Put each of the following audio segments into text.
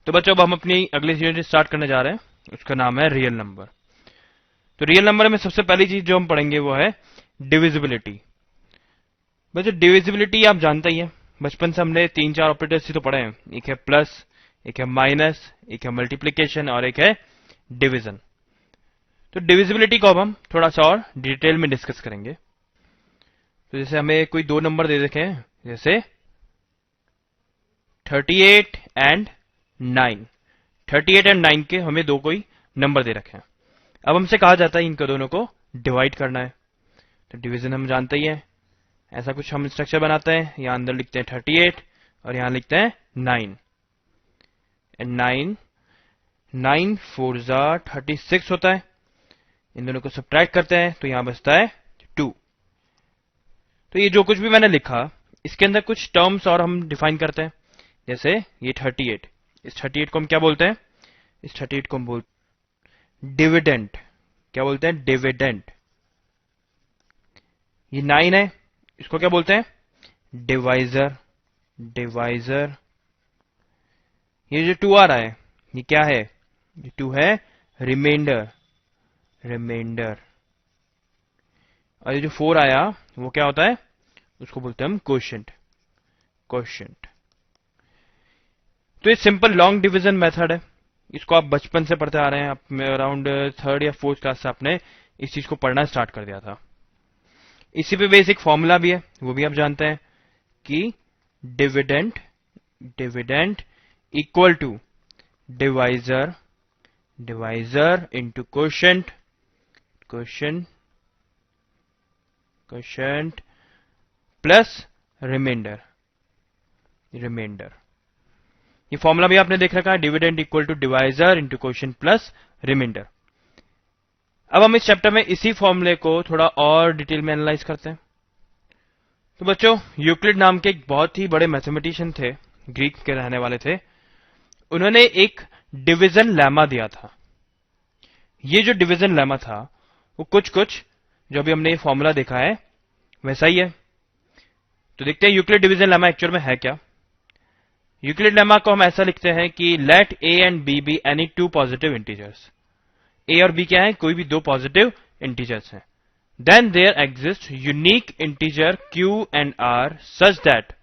तो बच्चों अब हम अपनी अगली यूनिट स्टार्ट करने जा रहे हैं, उसका नाम है रियल नंबर। तो रियल नंबर में सबसे पहली चीज जो हम पढ़ेंगे वो है डिविजिबिलिटी। बच्चों डिविजिबिलिटी आप जानते ही हैं, बचपन से हमने 3-4 ऑपरेटर्स ही तो पढ़े हैं। एक है प्लस, एक है माइनस, एक है मल्टीप्लीकेशन और एक है डिवीजन। तो डिविजिबिलिटी को अब हम थोड़ा सा और डिटेल में डिस्कस करेंगे। तो जैसे हमें कोई दो नंबर दे रखे हैं, जैसे 38 एंड 9। 38 एंड 9 के हमें दो कोई नंबर दे रखे हैं। अब हमसे कहा जाता है इनको दोनों को डिवाइड करना है। तो डिवीजन हम जानते ही हैं, ऐसा कुछ हम स्ट्रक्चर बनाते हैं। यहां अंदर लिखते हैं 38 और यहां लिखते हैं 9 एंड 9 4 जा 36 होता है। इन दोनों को सब्ट्रैक्ट करते हैं तो यहां बचता है 2। तो ये जो कुछ भी मैंने लिखा, इसके अंदर कुछ टर्म्स और हम डिफाइन करते हैं। जैसे ये 38, इस 38 को हम क्या बोलते हैं? इस 38 को हम बोलते हैं डिविडेंट। क्या बोलते हैं? डिविडेंट। ये 9 है, इसको क्या बोलते हैं? डिवाइजर। डिवाइजर। ये जो 2 आ रहा है, ये क्या है? ये 2 है रिमाइंडर। रिमाइंडर। और ये जो 4 आया वो क्या होता है? उसको बोलते हैं हम क्वोशिएंट। क्वोशिएंट। तो ये सिंपल लॉन्ग डिवीजन मेथड है, इसको आप बचपन से पढ़ते आ रहे हैं। आप अराउंड 3rd या 4th क्लास से आपने इस चीज को पढ़ना स्टार्ट कर दिया था। इसी पे बेसिक फॉर्मूला भी है, वो भी आप जानते हैं कि dividend dividend equal to divisor. Divisor into quotient. Quotient quotient plus remainder. Remainder. ये फॉर्मूला भी आपने देख रखा है, dividend equal to divisor into quotient plus remainder. अब हम इस चैप्टर में इसी फॉर्मूले को थोड़ा और डिटेल में एनालाइज करते हैं। तो बच्चों यूक्लिड नाम के एक बहुत ही बड़े मैथमेटिशियन थे, ग्रीक के रहने वाले थे। उन्होंने एक डिवीजन लेमा दिया था। ये जो डिवीजन लेमा था वो कुछ जो अभी हमने ये फॉर्मूला देखा है वैसा ही है। तो देखते हैं यूक्लिड डिवीजन लेमा एक्चुअल में है क्या। यूक्लिड लेमा को हम ऐसा लिखते हैं कि let a and b be any 2 positive integers. A और बी क्या है? कोई भी 2 पॉजिटिव इंटीजर्स हैं। Then there exist unique integer q and r such that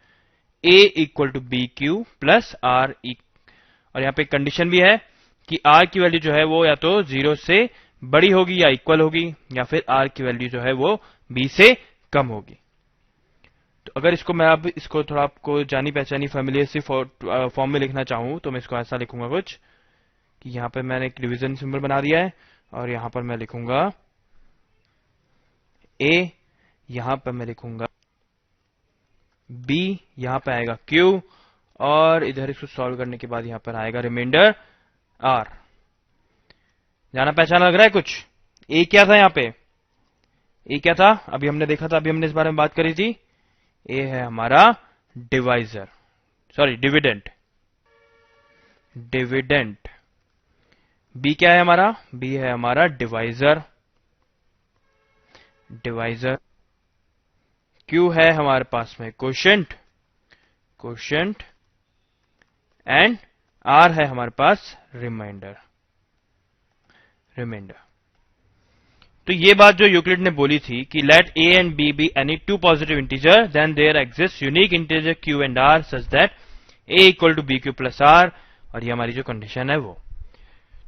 a equal to b q plus r. और यहां पे कंडीशन भी है कि आर की वैल्यू जो है वो या तो 0 से बड़ी होगी या इक्वल होगी, या फिर आर की वैल्यू जो है वो बी से कम होगी। तो अगर इसको मैं अब इसको थोड़ा आपको जानी पहचानी फैमिलियर सी फॉर्म में लिखना चाहूं तो मैं इसको ऐसा लिखूंगा कुछ कि यहां पर मैंने एक डिवीजन सिंबल बना दिया है और यहां पर मैं लिखूंगा ए, यहां पर मैं लिखूंगा बी, यहां पर आएगा क्यू और इधर इसको सॉल्व करने के बाद यहां पर आएगा रिमाइंडर आर। जाना पहचाना लग रहा है कुछ? ए क्या था यहां पे? ए क्या था? अभी हमने देखा था, अभी हमने इस बारे में बात करी थी। ए है हमारा divisor, sorry dividend. Dividend. B क्या है हमारा? बी है हमारा डिवाइजर। डिवाइजर। क्यू है हमारे पास में क्वोशिएंट। क्वोशिएंट। एंड आर है हमारे पास रिमाइंडर। रिमाइंडर। तो ये बात जो यूक्लिड ने बोली थी कि let a and b be any 2 positive integer then there exist unique integer q and r such that a equal to b q plus r. और ये हमारी जो कंडीशन है वो,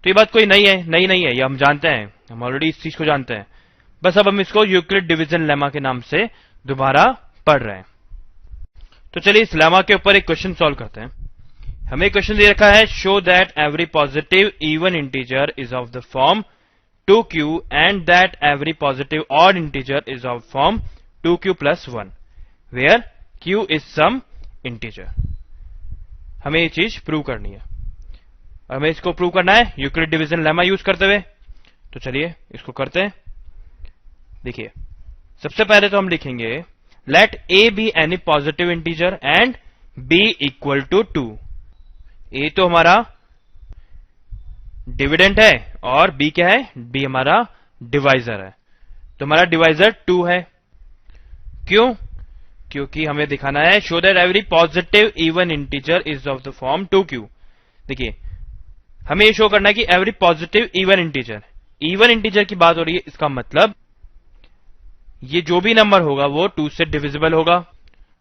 तो ये बात कोई नई नहीं है, ये हम जानते हैं, हम ऑलरेडी इस चीज को जानते हैं। बस अब हम इसको यूक्लिड डिवीजन लेमा के नाम से दोबारा पढ़ रहे हैं। तो चलिए इस लेमा के ऊपर एक क्वेश्चन सॉल्व करते हैं। हमें एक क्वेश्चन दे रखा है, show that every positive even integer is of the form 2q and that every positive odd integer is of form 2q plus 1 where q is some integer। हमें ये चीज प्रूव करनी है और हमें इसको प्रूव करना है यूक्लिड डिवीजन लेमा यूज करते हुए। तो चलिए इसको करते हैं। देखिए सबसे पहले तो हम लिखेंगे let a be any positive integer and b equal to 2। a तो हमारा डिविडेंट है और b क्या है? b हमारा डिवाइजर है। तो हमारा डिवाइजर 2 है। क्यों? क्योंकि हमें दिखाना है show that every positive even integer is of the form 2q। देखिए हमें ये शो करना है कि एवरी पॉजिटिव इवन इंटीजर की बात हो रही है, इसका मतलब ये जो भी नंबर होगा वो 2 से डिविजिबल होगा,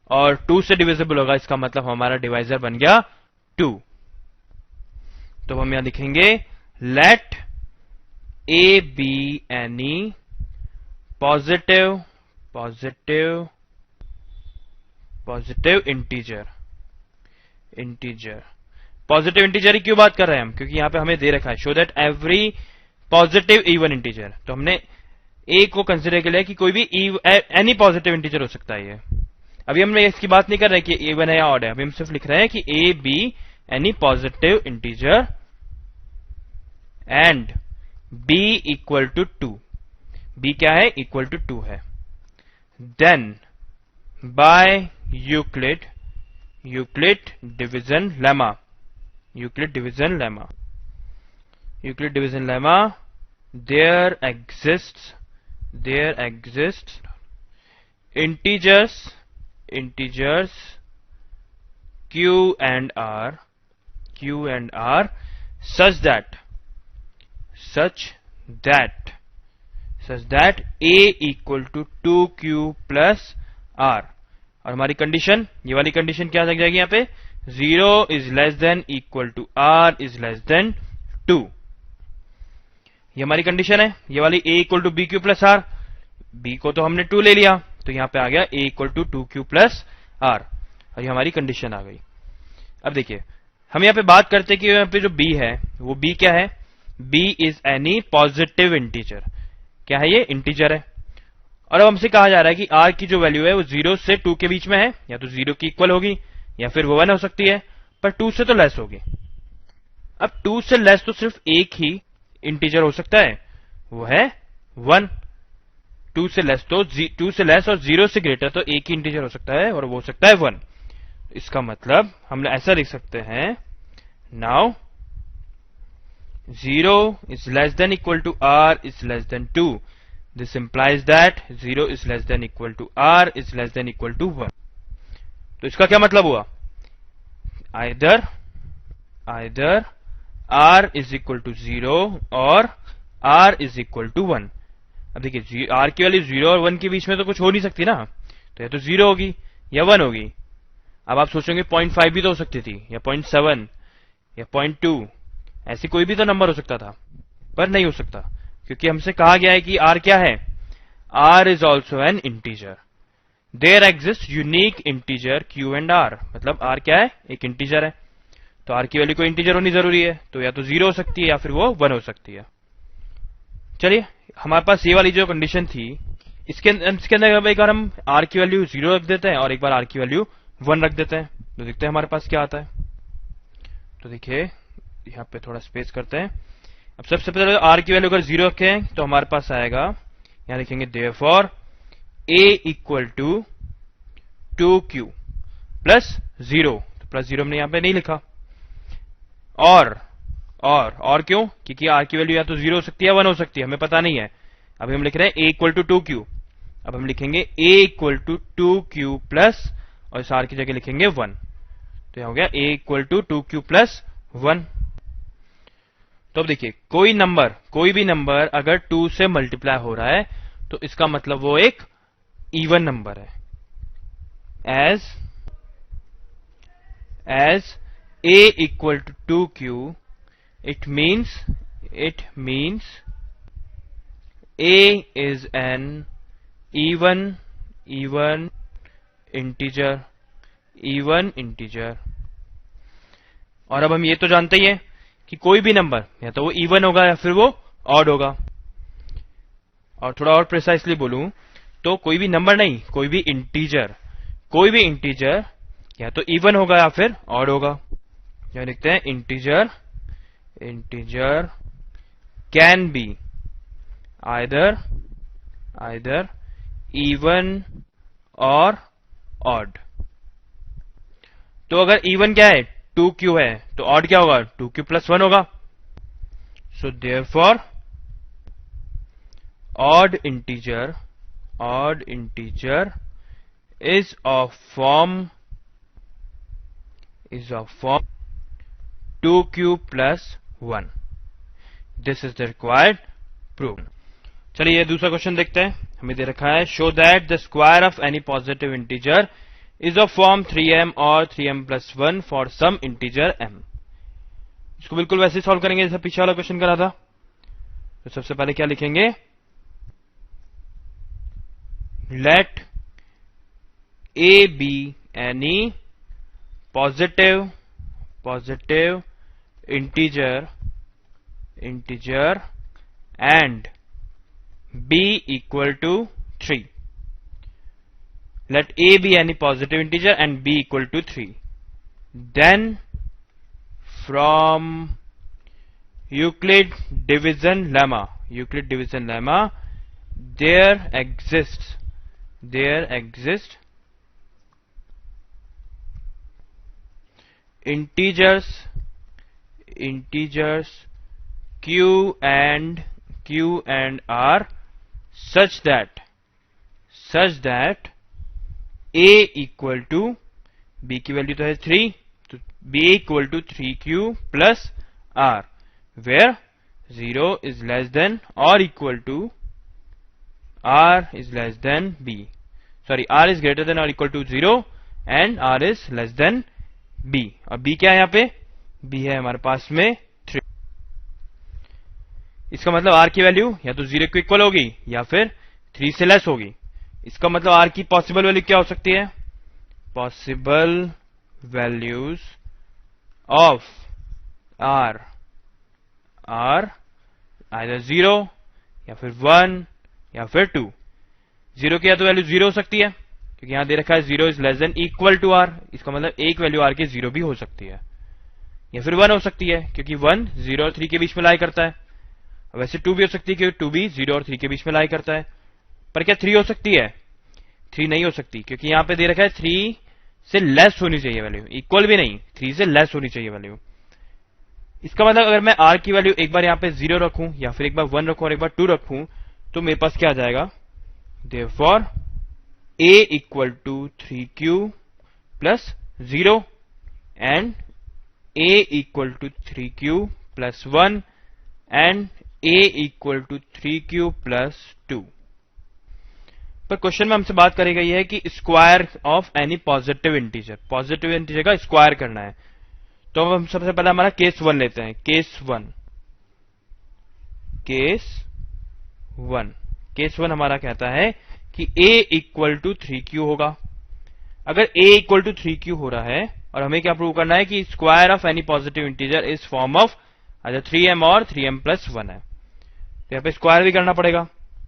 और 2 से डिविजिबल होगा इसका मतलब हमारा डिवाइजर बन गया 2। तो हम यहां लिखेंगे let a B any positive integer. Positive integer ही क्यों बात कर रहे हैं हम, क्योंकि यहां पे हमें दे रखा है show that every positive even integer. तो हमने ए को कंसिडर कर लिया कि कोई भी एनी पॉजिटिव इंटीजर हो सकता है ये। अभी हमने इसकी बात नहीं कर रहे कि इवन है या ऑड है, अभी हम सिर्फ लिख रहे हैं कि a B any positive integer and b equal to 2। B क्या है, इक्वल टू 2 है। Then by Euclid division lemma there exists integers q and r such that a equal to 2q plus r। और हमारी condition, ये वाली condition क्या लग जाएगी यहां पे, 0 is less than equal to r is less than 2। ये हमारी कंडीशन है, ये वाली a equal to b q plus r. b को तो हमने 2 ले लिया, तो यहां पे आ गया a equal to 2q plus r, और ये हमारी कंडीशन आ गई। अब देखिए हम यहां पे बात करते हैं कि यहां पे जो b है वो b क्या है, b is any positive integer. क्या है, ये इंटीजर है। और अब हमसे कहा जा रहा है कि r की जो वैल्यू है वो 0 से 2 के बीच में है, या तो 0 की इक्वल होगी या फिर वो 1 हो सकती है, पर 2 से तो लेस होगी। अब 2 से लेस तो सिर्फ एक ही इंटीजर हो सकता है, वो है 1। 2 से लेस और 0 से ग्रेटर तो एक ही इंटीजर हो सकता है, और वो हो सकता है 1। इसका मतलब हम ऐसा लिख सकते हैं, now 0 is less than equal to r is less than 2। This implies that 0 is less than equal to r is less than equal to 1। तो इसका क्या मतलब हुआ, either r is equal to 0 और r is equal to 1। अब देखिए r की value 0 और 1 के बीच में तो कुछ हो नहीं सकती ना, तो या तो 0 होगी या 1 होगी। अब आप सोचेंगे 0.5 भी तो हो सकती थी, या 0.7 या 0.2, ऐसी कोई भी तो नंबर हो सकता था, पर नहीं हो सकता, क्योंकि हमसे कहा गया है कि r क्या है, r is also an integer. There exist unique integer q and r, मतलब r क्या है, एक इंटीजर है, तो r की वैल्यू कोई इंटीजर होनी जरूरी है, तो या तो 0 हो सकती है या फिर वो 1 हो सकती है। चलिए हमारे पास ये वाली जो कंडीशन थी, इसके अंदर एक बार हम r की वैल्यू 0 रख देते हैं और एक बार r की वैल्यू 1 रख देते हैं, तो देखते हैं हमारे पास क्या आता है। तो देखिए यहाँ पे थोड़ा स्पेस करते हैं। अब सबसे पहले r की वैल्यू अगर 0 रखें तो हमारे पास आएगा, यहां लिखेंगे therefore a equal to 2q plus 0। तो प्लस 0 हमने यहां पे नहीं लिखा, और क्यों, क्योंकि r की वैल्यू या तो 0 हो सकती है या 1 हो सकती है, हमें पता नहीं है। अभी हम लिख रहे हैं a इक्वल टू 2q, अब हम लिखेंगे a equal to 2q plus, और इस r की जगह लिखेंगे 1। तो यह हो गया a equal to 2q plus 1। तो अब देखिए कोई भी नंबर अगर 2 से मल्टीप्लाई हो रहा है तो इसका मतलब वो एक इवन नंबर है। As a equal to 2q, it means a is an even integer। और अब हम ये तो जानते ही हैं कि कोई भी नंबर या तो वो इवन होगा या फिर वो ऑड होगा। और थोड़ा और प्रिसाइसली बोलूं तो कोई भी नंबर नहीं, कोई भी इंटीजर या तो इवन होगा या फिर ऑड होगा। यहां लिखते हैं integer can be either even और ऑड। तो अगर इवन क्या है, 2q है, तो ऑड क्या होगा, 2q प्लस 1 होगा। So therefore odd integer is of form 2q plus 1. This is the required proof. चलिए ये दूसरा क्वेश्चन देखते हैं. हमें दे रखा है show that the square of any positive integer is of form 3m और 3m plus 1 for some integer m. इसको बिल्कुल वैसे सॉल्व करेंगे जैसा पीछे वाला क्वेश्चन करा था. तो सबसे पहले क्या लिखेंगे, let a be any positive integer and b equal to 3. Let a be any positive integer and b equal to 3. Then from Euclid division lemma, there exists integers q and r such that a equal to b की value तो है 3, तो b equal to 3q plus r, where 0 is less than or equal to r is less than b. Sorry, r is greater than or equal to 0 and r is less than b. और b क्या है यहाँ पे, b है हमारे पास में 3. इसका मतलब r की वैल्यू या तो 0 को इक्वल होगी या फिर 3 से लेस होगी. इसका मतलब r की पॉसिबल वैल्यू क्या हो सकती है, possible values of r are either 0 या फिर 1 या फिर 2. 0 की या तो वैल्यू 0 हो सकती है क्योंकि यहां दे रखा है 0 is less than equal to r. इसका मतलब एक वैल्यू r की 0 भी हो सकती है, या फिर 1 हो सकती है क्योंकि 1 0 और 3 के बीच में लाई करता है. वैसे 2 भी हो सकती है क्योंकि 2 भी 0 और 3 के बीच में लाई करता है. पर क्या 3 हो सकती है, 3 नहीं हो सकती क्योंकि यहां पे दे रखा है 3 से लेस होनी चाहिए वैल्यू, इक्वल भी नहीं, 3 से लेस होनी चाहिए वैल्यू. इसका मतलब अगर मैं r की वैल्यू एक बार यहां पे 0 रखूं या फिर एक बार 1 रखूं और एक बार 2 रखूं तो मेरे पास क्या आ जाएगा, therefore a equal to 3q plus 0 and a equal to 3q plus 1 and a equal to 3q plus 2. पर क्वेश्चन में हमसे बात करी गई है कि square of any positive integer का स्क्वायर करना है. तो हम सबसे पहले हमारा केस 1 लेते हैं. केस 1 हमारा कहता है कि a इक्वल टू 3q होगा. अगर a इक्वल टू 3q हो रहा है और हमें क्या प्रूव करना है कि square of any positive integer is form of either 3m और 3m plus 1 है. तो यहाँ पे स्क्वायर भी करना पड़ेगा,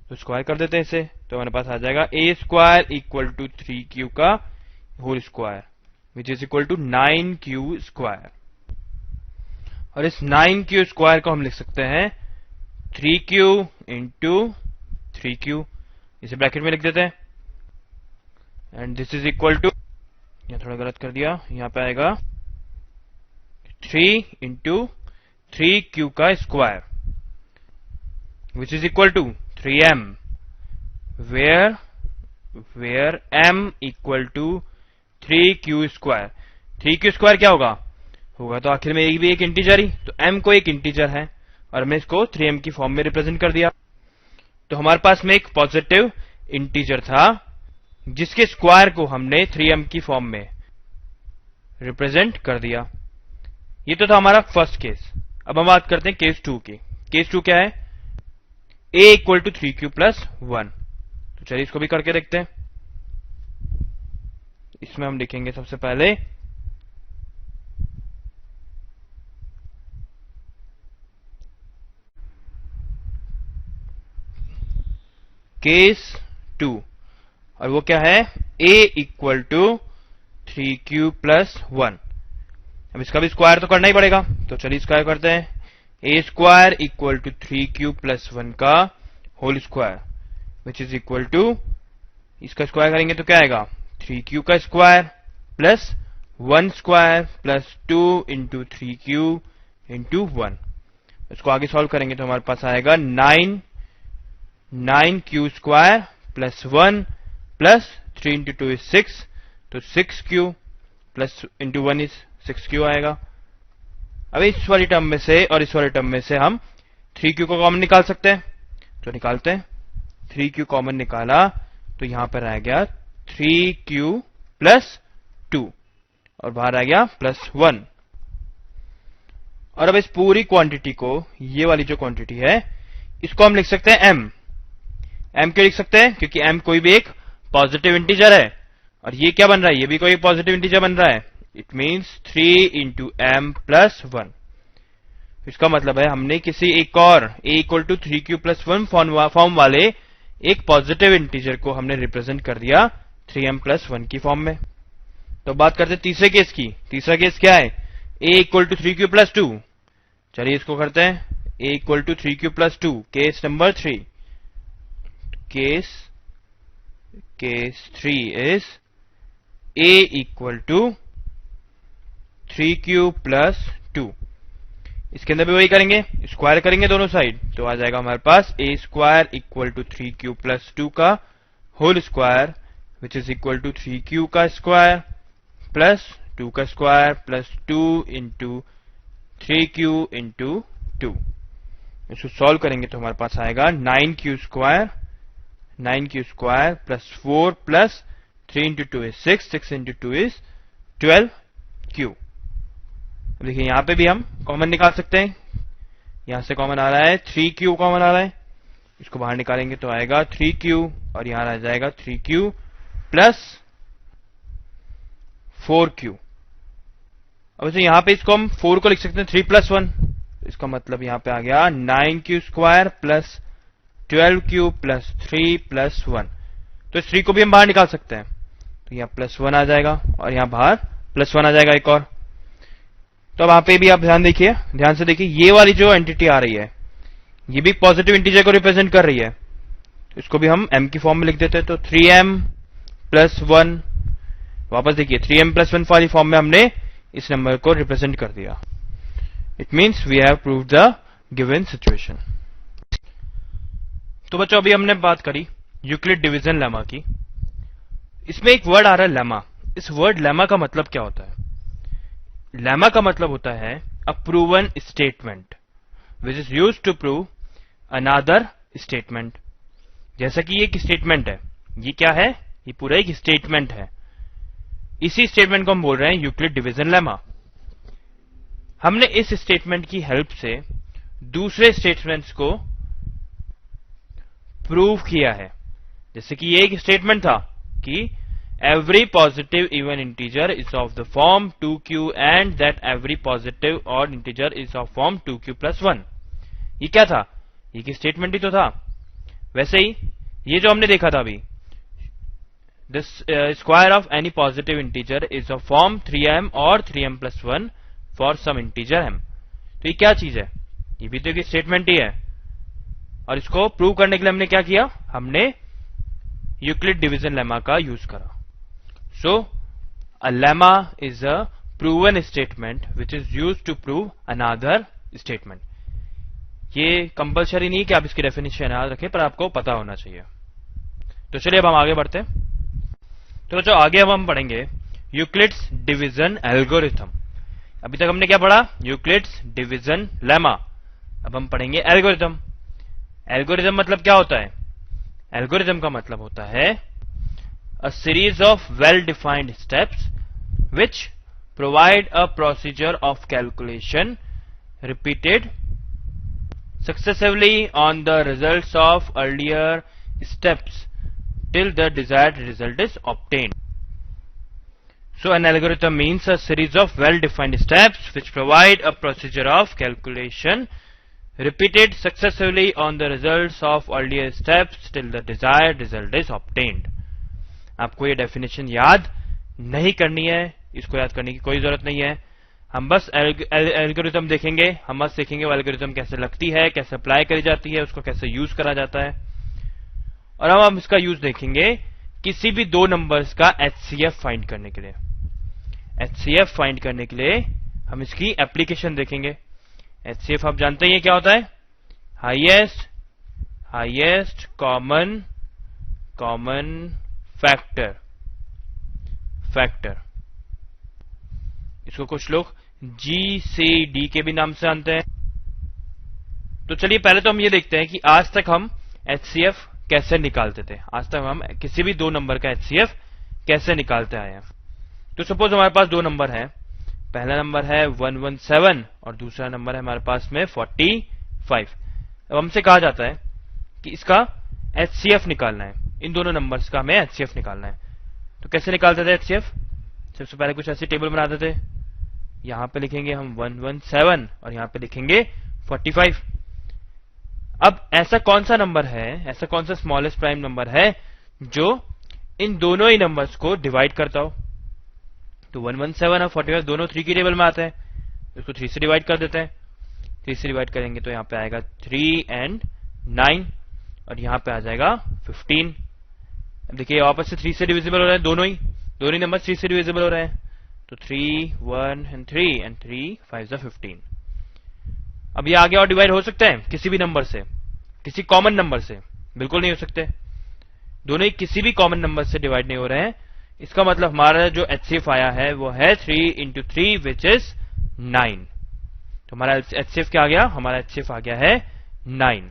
तो स्क्वायर कर देते हैं इसे. तो हमारे पास आ जाएगा a square equal to 3q का whole square which is equal to 9q square. और इस 9q स्क्वायर को हम लिख सकते हैं 3q इंटू 3q, इसे ब्रैकेट में लिख देते हैं. And this is equal to, यहां थोड़ा गलत कर दिया, यहां पे आएगा 3 इंटू 3q का square which is equal to 3m, where m equal to 3q square. 3q square क्या होगा तो आखिर में भी एक इंटीजर ही, तो m को एक इंटीजर है और हमने इसको 3m की फॉर्म में रिप्रेजेंट कर दिया. तो हमारे पास में एक पॉजिटिव इंटीजर था जिसके स्क्वायर को हमने 3m की फॉर्म में रिप्रेजेंट कर दिया. ये तो था हमारा फर्स्ट केस. अब हम बात करते हैं केस 2 की. केस 2 क्या है, a equal to 3q plus 1. तो चलिए इसको भी करके देखते हैं. इसमें हम लिखेंगे सबसे पहले केस 2 और वो क्या है, a equal to 3q plus 1. अब इसका भी स्क्वायर तो करना ही पड़ेगा, तो चलिए स्क्वायर करते हैं. a square equal to 3q plus 1 का whole square which is equal to, इसका स्क्वायर करेंगे तो क्या आएगा 3q का square plus 1 square plus 2 into 3q into 1. इसको आगे सॉल्व करेंगे तो हमारे पास आएगा 9q square plus 1 plus 3 into 2 is 6, तो 6q plus into 1 is 6q आएगा. अब इस वाली टर्म में से और इस वाली टर्म में से हम 3q को कॉमन निकाल सकते हैं, तो निकालते हैं। 3q कॉमन निकाला तो यहां पर आ गया 3q प्लस 2 और बाहर आ गया प्लस 1। और अब इस पूरी क्वांटिटी को, ये वाली जो क्वांटिटी है, इसको हम लिख सकते हैं m। m क्यों लिख सकते हैं? क्योंकि m कोई भी एक पॉजिटिव इंटीजर है, और ये क्या बन रहा है? ये भी कोई पॉजिटिव इंटीजर बन रहा है। It means 3 into m plus 1। इसका मतलब है हमने किसी एक और a equal to 3q plus 1 form वाले एक पॉजिटिव इंटीजर को हमने रिप्रेजेंट कर दिया 3m प्लस 1 की फॉर्म में। तो बात करते हैं तीसरे केस की। तीसरा केस क्या है? a equal to 3q plus 2। चलिए इसको करते हैं। a equal to 3q plus 2, case number 3। Case 3 is a equal to 3q plus 2। इसके अंदर भी वही करेंगे, स्क्वायर करेंगे दोनों साइड, तो आ जाएगा हमारे पास a square equal to 3q plus 2 का whole square, which is equal to 3q का स्क्वायर प्लस 2 का square plus 2 into 3q into 2। इसको सॉल्व करेंगे तो हमारे पास आएगा 9q square plus 4 plus 3 into 2 is 6, 6 into 2 is 12q। देखिए यहां पे भी हम कॉमन निकाल सकते हैं। यहां से कॉमन आ रहा है 3q कॉमन आ रहा है, इसको बाहर निकालेंगे तो आएगा 3q और यहां आ जाएगा 3q प्लस 4q। अब वैसे यहां पे इसको हम 4 को लिख सकते हैं 3 प्लस 1, इसका मतलब यहां पे आ गया 9q square plus 12q plus 3 plus 1। तो इस 3 को भी हम बाहर निकाल सकते हैं, तो यहां प्लस 1 आ जाएगा और यहां बाहर प्लस 1 आ जाएगा एक और। तो अब वहां पे भी आप ध्यान से देखिए, ये वाली जो एंटिटी आ रही है ये भी पॉजिटिव इंटीजर को रिप्रेजेंट कर रही है, इसको भी हम m की फॉर्म में लिख देते हैं। तो 3m प्लस 1, वापस देखिए 3m प्लस 1 वाली फॉर्म में हमने इस नंबर को रिप्रेजेंट कर दिया। It means we have proved the given situation. तो बच्चों अभी हमने बात करी यूक्लिड डिवीजन लेमा की। इसमें एक वर्ड आ रहा है लेमा। इस वर्ड लेमा का मतलब क्या होता है? लेमा का मतलब होता है a proven statement which is used to prove another statement. जैसा कि ये एक स्टेटमेंट है, ये क्या है? ये पूरा एक स्टेटमेंट है। इसी स्टेटमेंट को हम बोल रहे हैं यूक्लिड डिवीजन लेमा। हमने इस स्टेटमेंट की हेल्प से दूसरे स्टेटमेंट्स को प्रूव किया है। जैसे कि ये एक स्टेटमेंट था कि every positive even integer is of the form 2q and that every positive odd integer is of form 2q plus 1। ये क्या था? ये की स्टेटमेंट ही तो था। वैसे ही ये जो हमने देखा था अभी, the square of any positive integer is of form 3m or 3m plus 1 for some integer m। तो ये क्या चीज है? ये भी तो एक स्टेटमेंट ही है, और इसको प्रूव करने के लिए हमने क्या किया? हमने यूक्लिड डिवीजन लेमा का यूज करा। So, a lemma is a proven statement which is used to prove another statement। ये कंपलसरी नहीं कि आप इसकी डेफिनेशन याद रखें, पर आपको पता होना चाहिए। तो चलिए अब हम आगे बढ़ते हैं। तो जो आगे अब हम पढ़ेंगे यूक्लिड्स डिवीजन एल्गोरिथम। अभी तक हमने क्या पढ़ा? Euclid's division lemma. अब हम पढ़ेंगे एल्गोरिथम। एल्गोरिथम मतलब क्या होता है? एल्गोरिथम का मतलब होता है a series of well-defined steps which provide a procedure of calculation repeated successively on the results of earlier steps till the desired result is obtained। So an algorithm means a series of well-defined steps which provide a procedure of calculation repeated successively on the results of earlier steps till the desired result is obtained। आपको ये definition याद नहीं करनी है, इसको याद करने की कोई जरूरत नहीं है। हम बस एल्गोरिथम देखेंगे, हम बस देखेंगे वो एल्गोरिथम कैसे लगती है, कैसे अप्लाई करी जाती है, उसको कैसे यूज करा जाता है। और अब हम इसका यूज देखेंगे किसी भी दो नंबर्स का एचसीएफ फाइंड करने के लिए। एचसीएफ फाइंड करने के लिए हम इसकी एप्लीकेशन देखेंगे। एचसीएफ आप जानते हैं ये क्या होता है? Highest common factor. इसको कुछ लोग जी सी डी के भी नाम से जानते हैं। तो चलिए पहले तो हम ये देखते हैं कि आज तक हम एचसीएफ कैसे निकालते थे। आज तक हम किसी भी दो नंबर का एचसीएफ कैसे निकालते आए हैं। तो सपोज हमारे पास दो नंबर है, पहला नंबर है 117 और दूसरा नंबर है हमारे पास में 45। अब हमसे कहा जाता है कि इसका एचसीएफ निकालना है, इन दोनों नंबर्स का हमें एचसीएफ निकालना है। तो कैसे निकालते थे एचसीएफ? सबसे पहले कुछ ऐसी टेबल बनाते थे, यहां पे लिखेंगे हम 117 और यहां पे लिखेंगे 45। अब ऐसा कौन सा नंबर है, ऐसा कौन सा स्मॉलेस्ट प्राइम नंबर है जो इन दोनों ही नंबर्स को डिवाइड करता हो? तो 117 और 45 दोनों 3 की टेबल में आते हैं, इसको 3 से डिवाइड कर देते हैं। 3 से डिवाइड करेंगे तो यहां पे आएगा 3 and 9 और यहां पे आ जाएगा 15। अब देखिए वापस से 3 से डिविजिबल हो रहे हैं, दोनों ही नंबर 3 से डिविजिबल हो रहे हैं। तो 3 1 and 3 and 3 5 15। अब ये आगे और डिवाइड हो सकते हैं किसी भी नंबर से, किसी कॉमन नंबर से? बिल्कुल नहीं हो सकते, दोनों ही किसी भी कॉमन नंबर से डिवाइड नहीं हो रहे हैं। इसका मतलब हमारा जो एचसीएफ आया है वो है 3 into 3 which is 9। तो हमारा एचसीएफ क्या आ गया? हमारा एचसीएफ आ गया है 9।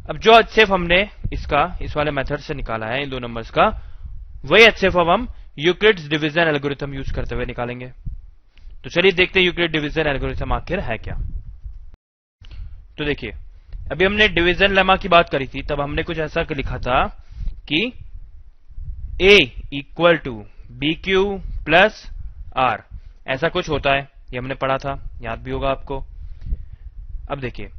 अब जो एचसीएफ हमने इस वाले मेथड से निकाला है इन दो नंबर्स का, वही एचसीएफ अब हम यूक्लिड्स डिवीजन एल्गोरिथम यूज करते हुए निकालेंगे। तो चलिए देखते हैं यूक्लिड डिवीजन एल्गोरिथम आखिर है क्या। तो देखिए अभी हमने डिवीजन लेमा की बात करी थी, तब हमने कुछ ऐसा लिखा था कि a equal to b q plus r, ऐसा कुछ होता है, ये हमने पढ़ा था, याद भी होगा आपको। अब देखिए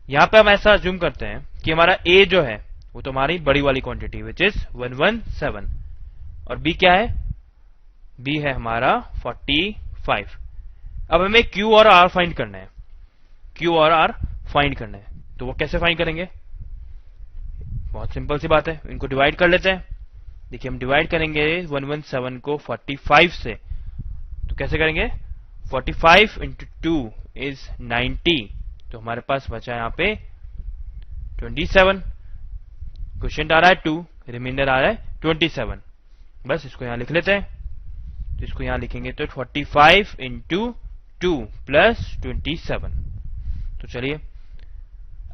यहां पे हम ऐसा अज्यूम करते हैं कि हमारा a जो है वो तो हमारी बड़ी वाली क्वांटिटी विच इज 117 और b क्या है? b है हमारा 45। अब हमें q और r फाइंड करना है, q और r फाइंड करना है। तो वो कैसे फाइंड करेंगे? बहुत सिंपल सी बात है, इनको डिवाइड कर लेते हैं। देखिए हम डिवाइड करेंगे 117 को 45 से, तो कैसे करेंगे? 45 into 2 is 90। तो हमारे पास बचा यहां पे 27। क्वेश्चन आ रहा है 2, रिमाइंडर आ रहा है 27। बस इसको यहां लिख लेते हैं। तो इसको यहां लिखेंगे तो 45 into 2 plus 27। तो चलिए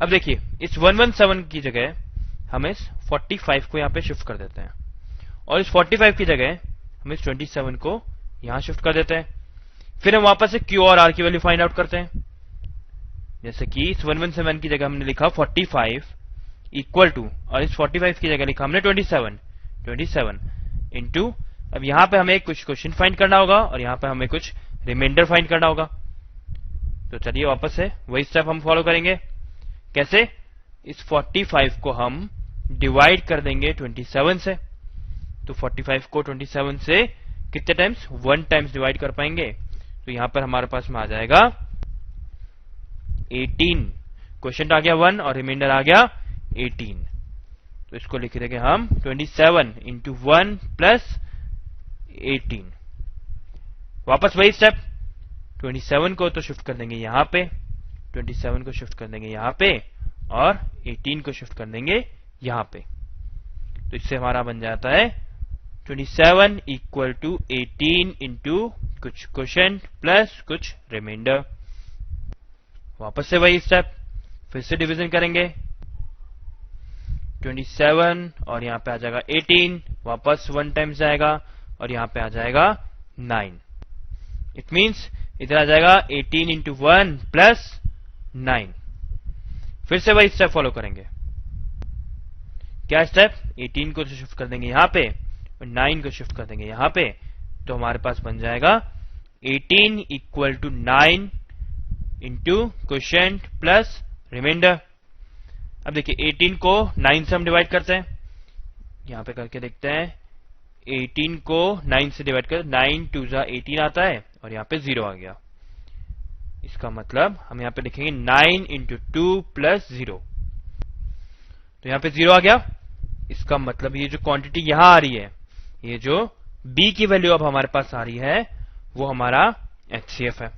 अब देखिए इस 117 की जगह हम इस 45 को यहां पे शिफ्ट कर देते हैं और इस 45 की जगह हम इस 27 को यहां शिफ्ट कर देते हैं। फिर हम वापस से q और r की वैल्यू फाइंड आउट करते हैं। जैसे कि इस 117 की जगह हमने लिखा 45 इक्वल टू, और इस 45 की जगह लिखा हमने 27 इंटू, अब यहां पे हमें कुछ क्वेश्चन फाइंड करना होगा और यहां पे हमें कुछ रिमाइंडर फाइंड करना होगा। तो चलिए वापस से वही स्टेप हम फॉलो करेंगे। कैसे? इस 45 को हम डिवाइड कर देंगे 27 से। तो 45 को 27 से कितने टाइम्स? 1 टाइम्स डिवाइड कर पाएंगे। तो यहां पर हमारे पास में आ जाएगा 18। क्वेश्चन आ गया 1 और रिमाइंडर आ गया 18। तो इसको लिख देंगे हम 27 इंटू 1 प्लस 18। वापस वही स्टेप, 27 को तो शिफ्ट कर देंगे यहां पे, 27 को शिफ्ट कर देंगे यहां पे और 18 को शिफ्ट कर देंगे यहां पे। तो इससे हमारा बन जाता है 27 इक्वल टू 18 इंटू कुछ क्वेश्चन प्लस कुछ रिमाइंडर। वापस से वही स्टेप, फिर से डिवीजन करेंगे 27 और यहां पे आ जाएगा 18, वापस 1 टाइम्स जाएगा और यहां पे आ जाएगा 9। इट मींस इधर आ जाएगा 18 इंटू 1 प्लस 9। फिर से वही स्टेप फॉलो करेंगे। क्या स्टेप? 18 को शिफ्ट कर देंगे यहां पे और 9 को शिफ्ट कर देंगे यहां पे। तो हमारे पास बन जाएगा 18 equal to 9 into question plus remainder. अब देखिए 18 को 9 से हम डिवाइड करते हैं, यहां पे करके देखते हैं। 18 को 9 से डिवाइड कर, 9 2 जा 18 आता है और यहां पे 0 आ गया। इसका मतलब हम यहां पे लिखेंगे 9 इंटू 2 प्लस 0। तो यहां पे 0 आ गया। इसका मतलब ये जो क्वांटिटी यहां आ रही है, ये जो b की वैल्यू अब हमारे पास आ रही है, वो हमारा एचसीएफ है।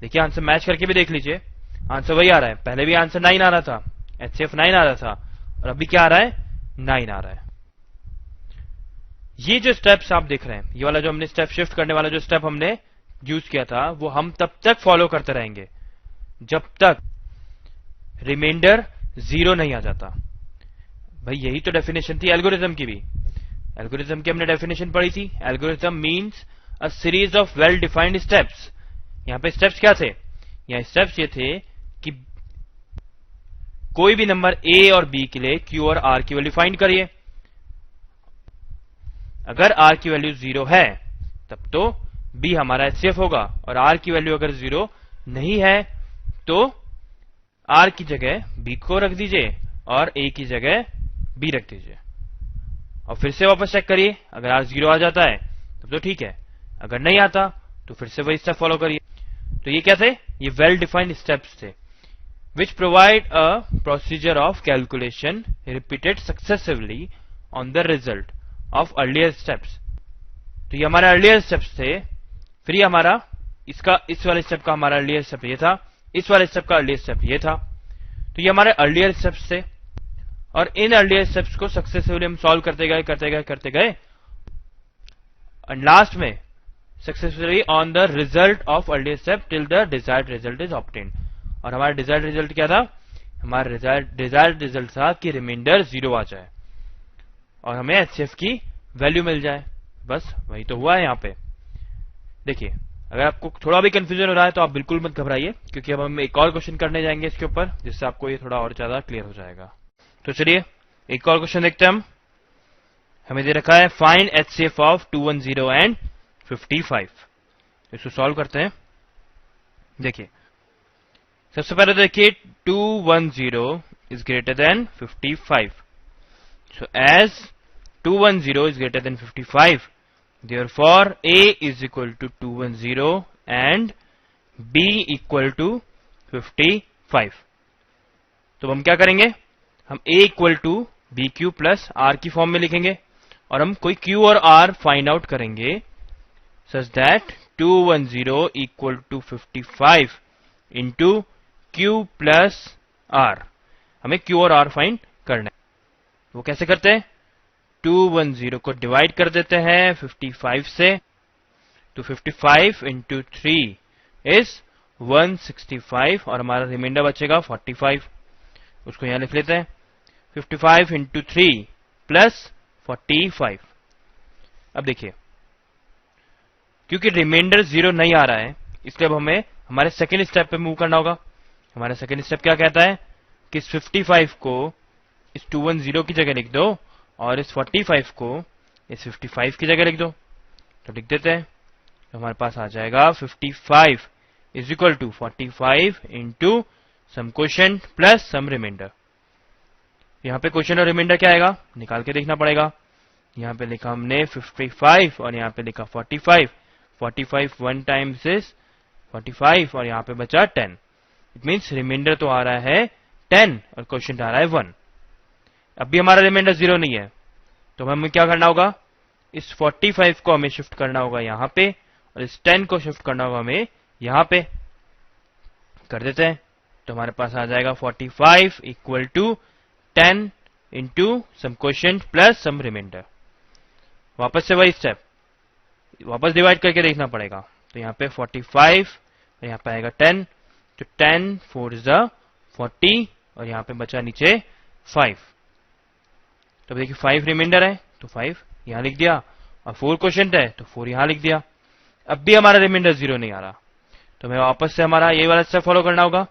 देखिए आंसर मैच करके भी देख लीजिए, आंसर वही आ रहा है। पहले भी आंसर 9 आ रहा था, एचसीएफ 9 आ रहा था और अभी क्या आ रहा है? 9 आ रहा है। ये जो स्टेप्स आप देख रहे हैं, ये वाला जो हमने स्टेप शिफ्ट करने वाला जो स्टेप हमने यूज किया था वो हम तब तक फॉलो करते रहेंगे जब तक रिमाइंडर 0 नहीं आ जाता। भाई यही तो डेफिनेशन थी एल्गोरिथम की भी। एल्गोरिथम की हमने डेफिनेशन पढ़ी थी। Algorithm means a series of well defined steps. यहां पे स्टेप्स क्या थे? यहां स्टेप्स ये थे कि कोई भी नंबर a और b के लिए q और r की वैल्यू फाइंड करिए। अगर r की वैल्यू 0 है तब तो b हमारा एचसीएफ होगा, और r की वैल्यू अगर 0 नहीं है तो r की जगह b को रख दीजिए और a की जगह b रख दीजिए, और फिर से वापस चेक करिए। अगर r 0 आ जाता है तब तो ठीक है, अगर नहीं आता तो फिर से वही स्टेप फॉलो करिए। तो ये क्या थे? ये वेल डिफाइंड स्टेप्स थे which provide a procedure of calculation repeated successively on the result of earlier steps। तो ये हमारा earlier steps थे। फिर ये हमारा इस वाले स्टेप का हमारा earlier step ये था, इस वाले स्टेप का earlier step ये था। तो ये हमारे earlier steps थे, और इन earlier steps को सक्सेसिवली हम सॉल्व करते गए एंड लास्ट में successfully on the result of earlier step till the desired result is obtained। और हमारा डिजायर्ड रिजल्ट क्या था? हमारा डिजायर्ड रिजल्ट था कि रिमाइंडर 0 आ जाए और हमें एचसीएफ की वैल्यू मिल जाए। बस वही तो हुआ है यहाँ पे। देखिए, अगर आपको थोड़ा भी कंफ्यूजन हो रहा है तो आप बिल्कुल मत घबराइए, क्योंकि अब हम एक और क्वेश्चन करने जाएंगे इसके ऊपर, जिससे आपको ये थोड़ा और ज्यादा क्लियर हो जाएगा। तो चलिए एक और क्वेश्चन देखते हैं हम। हमें दे रखा है फाइंड एचसीएफ ऑफ 210 एंड 55। इसको सॉल्व करते हैं। देखिए, सबसे पहले देखिए 210 is greater than 55। So as 210 is greater than 55, therefore A is equal to 210 and B equal to 55। तो हम क्या करेंगे? हम A equal to BQ plus R की फॉर्म में लिखेंगे, और हम कोई Q और R फाइंड आउट करेंगे such that 210 equal to 55 into Q plus R। हमें Q और R फाइंड करना है। वो कैसे करते हैं? 210 को डिवाइड कर देते हैं 55 से, तो 55 इंटू 3 इज 165, और हमारा रिमाइंडर बचेगा 45। उसको यहां लिख लेते हैं 55 इंटू 3 प्लस 45। अब देखिए, क्योंकि रिमाइंडर 0 नहीं आ रहा है, इसलिए अब हमें हमारे सेकेंड स्टेप पे मूव करना होगा। हमारा सेकेंड स्टेप क्या कहता है कि इस 55 को इस 210 की जगह लिख दो, और इस 45 को इस 55 की जगह लिख दो। तो लिख देते हैं, तो हमारे पास आ जाएगा 55 is equal to 45 into some quotient plus some remainder. यहाँ पे क्वोशिएंट और रिमाइंडर क्या आएगा निकाल के देखना पड़ेगा। यहाँ पे लिखा हमने 55 और यहाँ पे लिखा 45। 45 1 टाइम्स इज 45, और यहाँ पे बचा 10। इट मीन्स रिमाइंडर तो आ रहा है 10 और क्वोशिएंट आ रहा है 1। अब भी हमारा रिमाइंडर 0 नहीं है, तो हमें क्या करना होगा? इस 45 को हमें शिफ्ट करना होगा यहाँ पे, और इस 10 को शिफ्ट करना होगा हमें यहाँ पे। कर देते हैं, तो हमारे पास आ जाएगा 45 equal to 10 into some quotient plus some remainder. वापस से वही स्टेप, वापस डिवाइड करके देखना पड़ेगा। तो यहाँ पे 45 और यहाँ पे आएगा 10, तो 10 4 इज 40, और यहाँ पे बचा नीचे 5। तो देखिए 5 रिमाइंडर है तो 5 यहाँ लिख दिया, और 4 क्वोशिएंट है तो 4 यहाँ लिख दिया। अब भी हमारा रिमाइंडर 0 नहीं आ रहा, तो हमें वापस से हमारा ये वाला स्टेप फॉलो करना होगा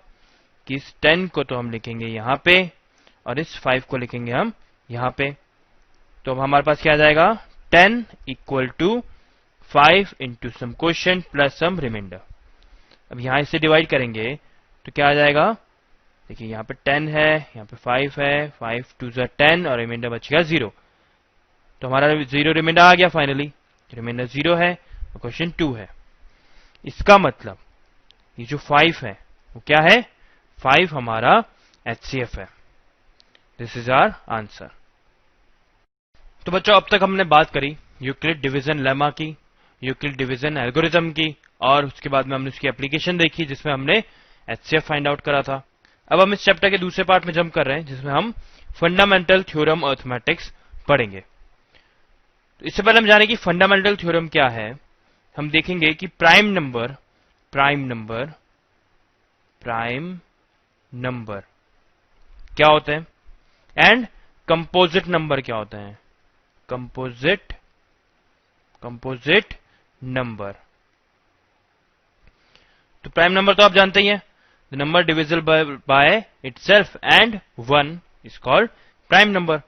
कि इस 10 को तो हम लिखेंगे यहाँ पे, और इस 5 को लिखेंगे हम यहाँ पे। तो अब हमारे पास क्या आ जाएगा? 10 equal to 5 into some quotient plus some remainder. अब यहां इसे डिवाइड करेंगे तो क्या आ जाएगा? देखिए यहाँ पे 10 है, यहाँ पे 5 है, 5 2 10, और रिमाइंडर बचेगा 0। तो हमारा 0 रिमाइंडर आ गया फाइनली। रिमाइंडर 0 है और क्वेश्चन 2 है। इसका मतलब ये जो 5 है वो क्या है? 5 हमारा एचसीएफ है। This is our answer. तो बच्चों, अब तक हमने बात करी यूक्लिड डिवीजन लेमा की, यूक्लिड डिवीजन एल्गोरिथम की, और उसके बाद में हमने उसकी एप्लीकेशन देखी जिसमें हमने एचसीएफ फाइंड आउट करा था। अब हम इस चैप्टर के दूसरे पार्ट में जंप कर रहे हैं, जिसमें हम फंडामेंटल थ्योरम अरिथमेटिक्स पढ़ेंगे। तो इससे पहले हम जाने कि फंडामेंटल थ्योरम क्या है, हम देखेंगे कि प्राइम नंबर क्या होता है एंड कंपोजिट नंबर क्या होता है, कंपोजिट नंबर। तो प्राइम नंबर तो आप जानते ही हैं, the number divisible by itself and 1 is called prime number.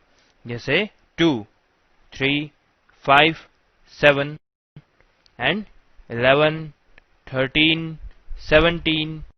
जैसे 2, 3, 5, 7 एंड 11, 13, 17,